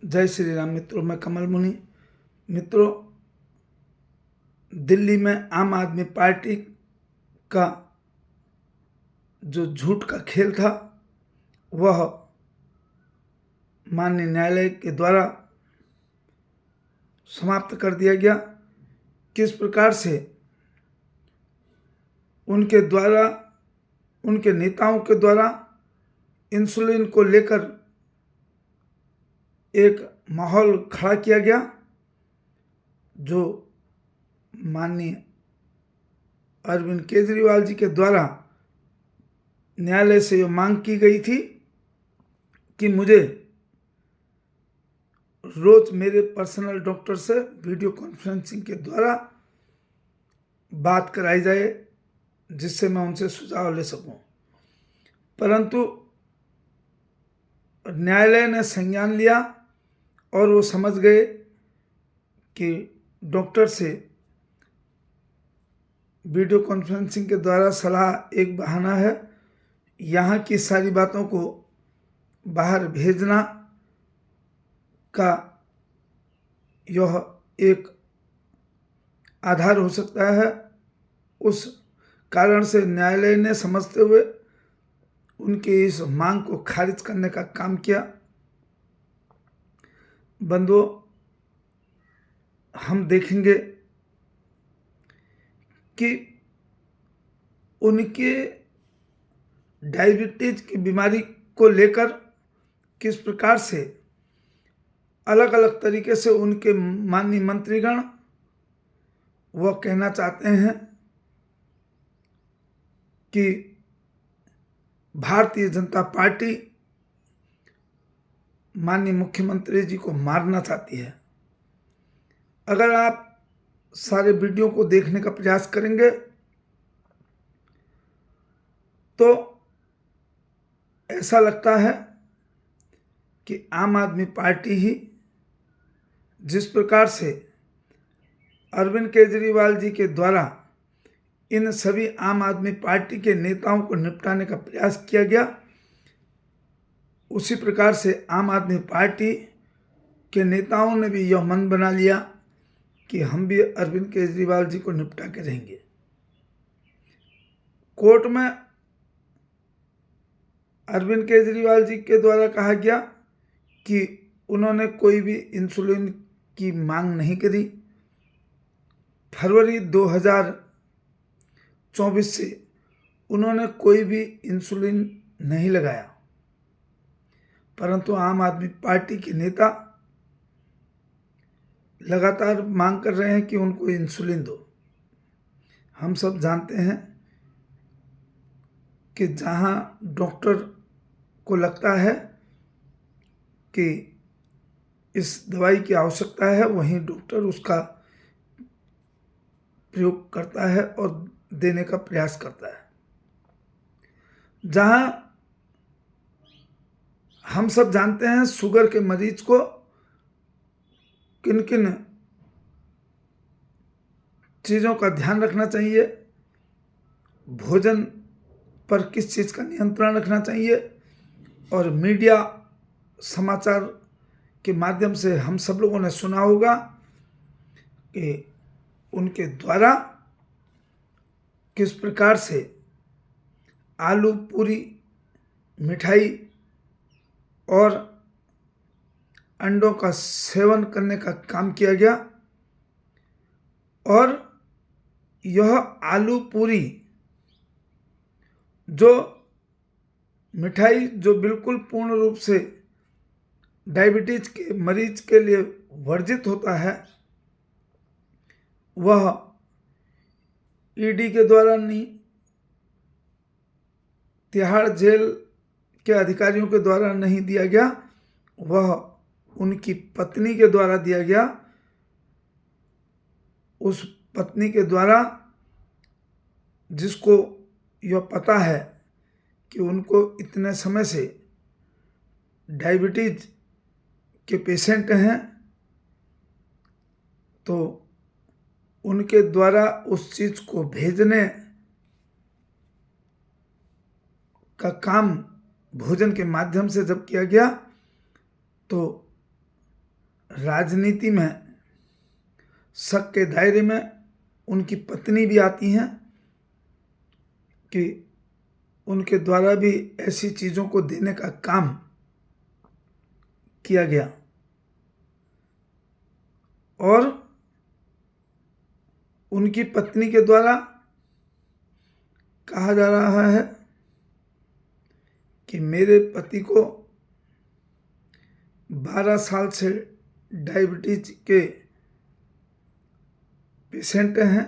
जय श्री राम मित्रों, मैं कमल मुनि। मित्रों, दिल्ली में आम आदमी पार्टी का जो झूठ का खेल था वह माननीय न्यायालय के द्वारा समाप्त कर दिया गया। किस प्रकार से उनके नेताओं के द्वारा इंसुलिन को लेकर एक माहौल खड़ा किया गया, जो माननीय अरविंद केजरीवाल जी के द्वारा न्यायालय से यह मांग की गई थी कि मुझे रोज मेरे पर्सनल डॉक्टर से वीडियो कॉन्फ्रेंसिंग के द्वारा बात कराई जाए, जिससे मैं उनसे सुझाव ले सकूं। परंतु न्यायालय ने संज्ञान लिया और वो समझ गए कि डॉक्टर से वीडियो कॉन्फ्रेंसिंग के द्वारा सलाह एक बहाना है। यहाँ की सारी बातों को बाहर भेजना का यह एक आधार हो सकता है। उस कारण से न्यायालय ने समझते हुए उनकी इस मांग को खारिज करने का काम किया। बंधुओं, हम देखेंगे कि उनके डायबिटीज की बीमारी को लेकर किस प्रकार से अलग अलग तरीके से उनके माननीय मंत्रीगण वह कहना चाहते हैं कि भारतीय जनता पार्टी माननीय मुख्यमंत्री जी को मारना चाहती है। अगर आप सारे वीडियो को देखने का प्रयास करेंगे तो ऐसा लगता है कि आम आदमी पार्टी ही जिस प्रकार से अरविंद केजरीवाल जी के द्वारा इन सभी आम आदमी पार्टी के नेताओं को निपटाने का प्रयास किया गया, उसी प्रकार से आम आदमी पार्टी के नेताओं ने भी यह मन बना लिया कि हम भी अरविंद केजरीवाल जी को निपटा के रहेंगे। कोर्ट में अरविंद केजरीवाल जी के द्वारा कहा गया कि उन्होंने कोई भी इंसुलिन की मांग नहीं करी। फरवरी 2024 से उन्होंने कोई भी इंसुलिन नहीं लगाया, परंतु आम आदमी पार्टी के नेता लगातार मांग कर रहे हैं कि उनको इंसुलिन दो। हम सब जानते हैं कि जहां डॉक्टर को लगता है कि इस दवाई की आवश्यकता है, वहीं डॉक्टर उसका प्रयोग करता है और देने का प्रयास करता है। जहां हम सब जानते हैं शुगर के मरीज को किन किन चीज़ों का ध्यान रखना चाहिए, भोजन पर किस चीज़ का नियंत्रण रखना चाहिए, और मीडिया समाचार के माध्यम से हम सब लोगों ने सुना होगा कि उनके द्वारा किस प्रकार से आलू पूरी, मिठाई और अंडों का सेवन करने का काम किया गया। और यह आलू पूरी जो मिठाई जो बिल्कुल पूर्ण रूप से डायबिटीज के मरीज के लिए वर्जित होता है, वह ईडी के द्वारा नहीं, तिहाड़ जेल के अधिकारियों के द्वारा नहीं दिया गया, वह उनकी पत्नी के द्वारा दिया गया। उस पत्नी के द्वारा, जिसको यह पता है कि उनको इतने समय से डायबिटीज के पेशेंट हैं, तो उनके द्वारा उस चीज को भेजने का काम भोजन के माध्यम से जब किया गया, तो राजनीति में शक के दायरे में उनकी पत्नी भी आती हैं कि उनके द्वारा भी ऐसी चीज़ों को देने का काम किया गया। और उनकी पत्नी के द्वारा कहा जा रहा है कि मेरे पति को 12 साल से डायबिटीज के पेशेंट हैं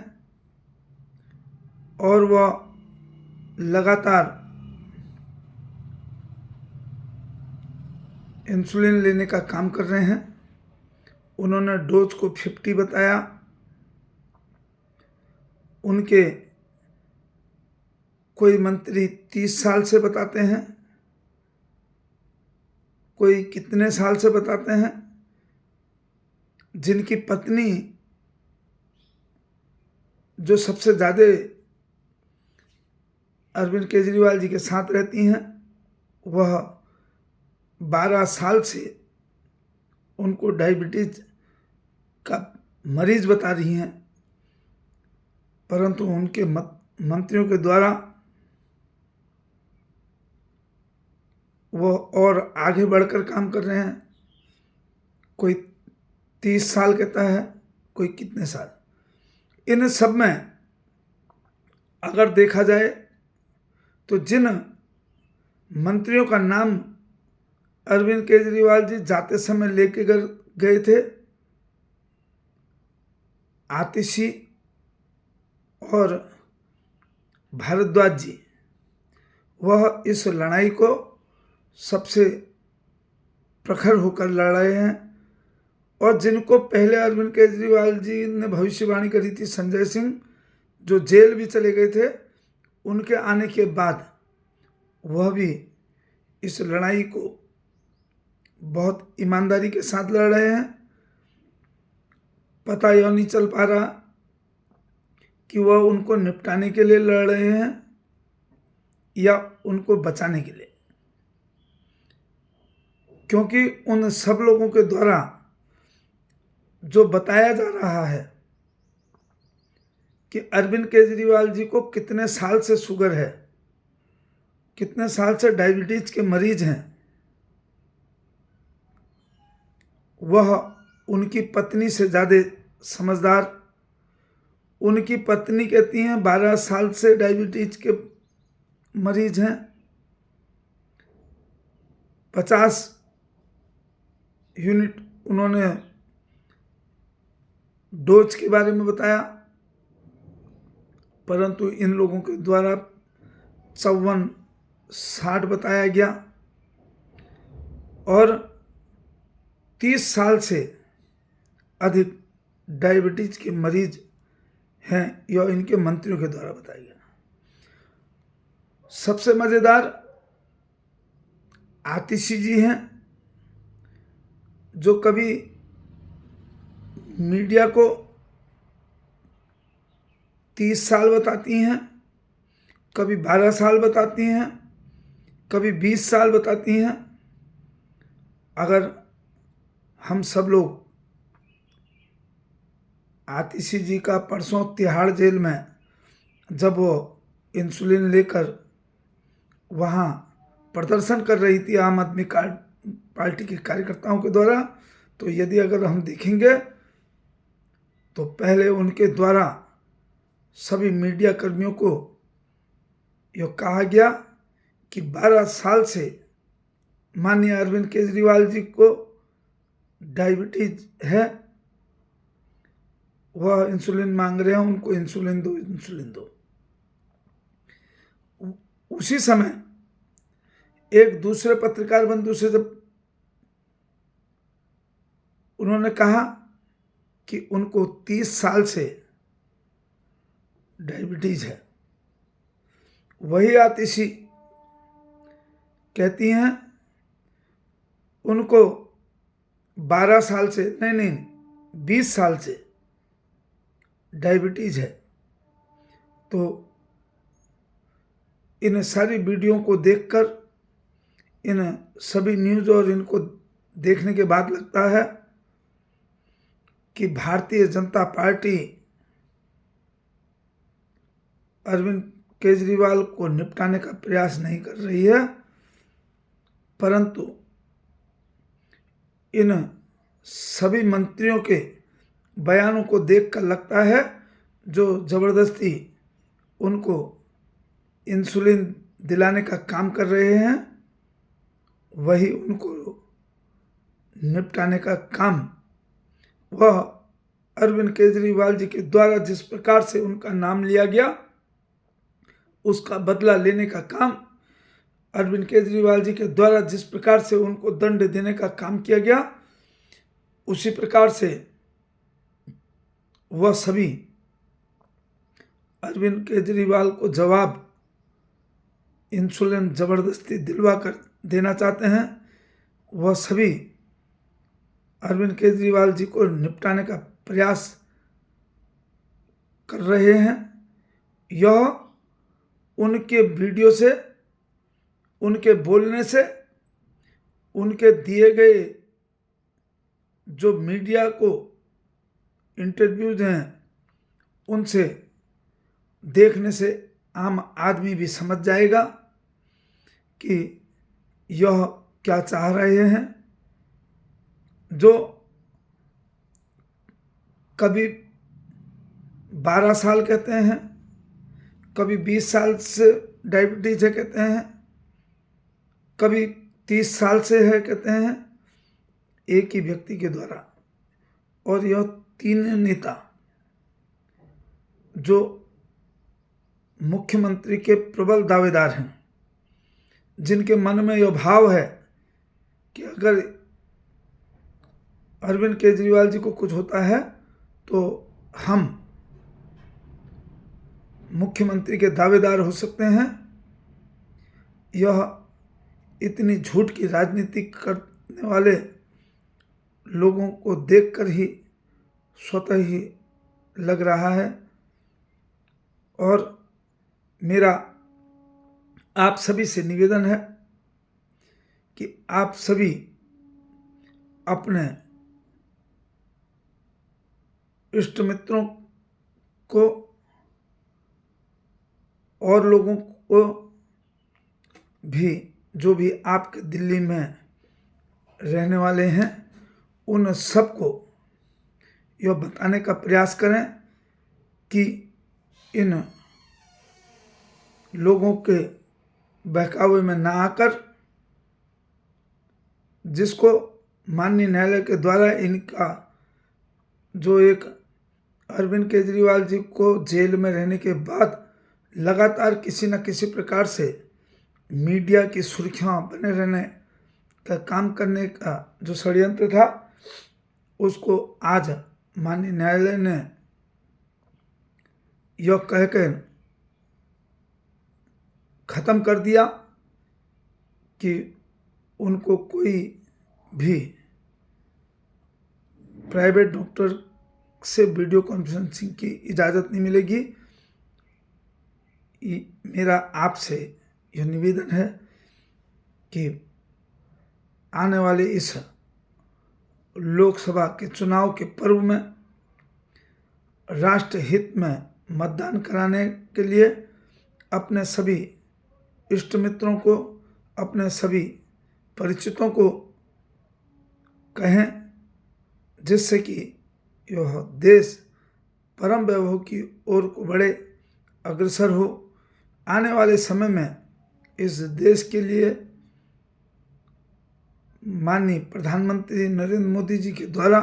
और वह लगातार इंसुलिन लेने का काम कर रहे हैं। उन्होंने डोज को 50 बताया। उनके कोई मंत्री 30 साल से बताते हैं, कोई कितने साल से बताते हैं। जिनकी पत्नी जो सबसे ज़्यादा अरविंद केजरीवाल जी के साथ रहती हैं, वह 12 साल से उनको डायबिटीज का मरीज बता रही हैं, परंतु उनके मंत्रियों के द्वारा वो और आगे बढ़कर काम कर रहे हैं। कोई 30 साल कहता है, कोई कितने साल। इन सब में अगर देखा जाए तो जिन मंत्रियों का नाम अरविंद केजरीवाल जी जाते समय लेके गए थे, आतिशी और भारद्वाज जी, वह इस लड़ाई को सबसे प्रखर होकर लड़ रहे हैं। और जिनको पहले अरविंद केजरीवाल जी ने भविष्यवाणी करी थी, संजय सिंह, जो जेल भी चले गए थे, उनके आने के बाद वह भी इस लड़ाई को बहुत ईमानदारी के साथ लड़ रहे हैं। पता यह नहीं चल पा रहा कि वह उनको निपटाने के लिए लड़ रहे हैं या उनको बचाने के लिए, क्योंकि उन सब लोगों के द्वारा जो बताया जा रहा है कि अरविंद केजरीवाल जी को कितने साल से शुगर है, कितने साल से डायबिटीज के मरीज हैं, वह उनकी पत्नी से ज़्यादा समझदार। उनकी पत्नी कहती हैं 12 साल से डायबिटीज के मरीज हैं, 50 यूनिट उन्होंने डोज के बारे में बताया, परंतु इन लोगों के द्वारा 54-60 बताया गया। और 30 साल से अधिक डायबिटीज के मरीज हैं, यह इनके मंत्रियों के द्वारा बताया गया। सबसे मज़ेदार आतिशी जी हैं, जो कभी मीडिया को 30 साल बताती हैं, कभी 12 साल बताती हैं, कभी 20 साल बताती हैं। अगर हम सब लोग आतिशी जी का परसों तिहाड़ जेल में जब वो इंसुलिन लेकर वहाँ प्रदर्शन कर रही थी आम आदमी पार्टी के कार्यकर्ताओं के द्वारा, तो यदि अगर हम देखेंगे तो पहले उनके द्वारा सभी मीडिया कर्मियों को यह कहा गया कि 12 साल से माननीय अरविंद केजरीवाल जी को डायबिटीज है, वह इंसुलिन मांग रहे हैं, उनको इंसुलिन दो, इंसुलिन दो। उसी समय एक दूसरे पत्रकार बंधु से जब उन्होंने कहा कि उनको 30 साल से डायबिटीज है, वही आतिशी कहती हैं उनको 12 साल से नहीं 20 साल से डायबिटीज है। तो इन सारी वीडियो को देखकर, इन सभी न्यूज़ और इनको देखने के बाद लगता है कि भारतीय जनता पार्टी अरविंद केजरीवाल को निपटाने का प्रयास नहीं कर रही है, परंतु इन सभी मंत्रियों के बयानों को देखकर लगता है जो ज़बरदस्ती उनको इंसुलिन दिलाने का काम कर रहे हैं, वही उनको निपटाने का काम वह अरविंद केजरीवाल जी के द्वारा जिस प्रकार से उनका नाम लिया गया उसका बदला लेने का काम, अरविंद केजरीवाल जी के द्वारा जिस प्रकार से उनको दंड देने का काम किया गया, उसी प्रकार से वह सभी अरविंद केजरीवाल को जवाब इंसुलिन जबरदस्ती दिलवा कर देना चाहते हैं। वह सभी अरविंद केजरीवाल जी को निपटाने का प्रयास कर रहे हैं। यह उनके वीडियो से, उनके बोलने से, उनके दिए गए जो मीडिया को इंटरव्यूज हैं उनसे देखने से आम आदमी भी समझ जाएगा कि यह क्या चाह रहे हैं। जो कभी 12 साल कहते हैं, कभी 20 साल से डायबिटीज है कहते हैं, कभी 30 साल से है कहते हैं, एक ही व्यक्ति के द्वारा। और यह 3 नेता जो मुख्यमंत्री के प्रबल दावेदार हैं, जिनके मन में यह भाव है कि अगर अरविंद केजरीवाल जी को कुछ होता है तो हम मुख्यमंत्री के दावेदार हो सकते हैं। यह इतनी झूठ की राजनीति करने वाले लोगों को देखकर ही स्वतः ही लग रहा है। और मेरा आप सभी से निवेदन है कि आप सभी अपने इष्ट मित्रों को और लोगों को भी, जो भी आपके दिल्ली में रहने वाले हैं, उन सबको यह बताने का प्रयास करें कि इन लोगों के बहकावे में ना आकर, जिसको माननीय न्यायालय के द्वारा इनका जो एक अरविंद केजरीवाल जी को जेल में रहने के बाद लगातार किसी न किसी प्रकार से मीडिया की सुर्खियां बने रहने का काम करने का जो षड्यंत्र था, उसको आज माननीय न्यायालय ने यह कहकर ख़त्म कर दिया कि उनको कोई भी प्राइवेट डॉक्टर से वीडियो कॉन्फ्रेंसिंग की इजाज़त नहीं मिलेगी। मेरा आपसे यह निवेदन है कि आने वाले इस लोकसभा के चुनाव के पर्व में राष्ट्र हित में मतदान कराने के लिए अपने सभी इष्ट मित्रों को, अपने सभी परिचितों को कहें, जिससे कि यह देश परम वैभव की ओर को बढ़े, अग्रसर हो। आने वाले समय में इस देश के लिए माननीय प्रधानमंत्री नरेंद्र मोदी जी के द्वारा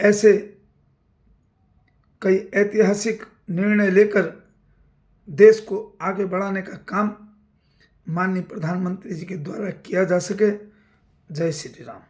ऐसे कई ऐतिहासिक निर्णय लेकर देश को आगे बढ़ाने का काम माननीय प्रधानमंत्री जी के द्वारा किया जा सके। जय श्री राम।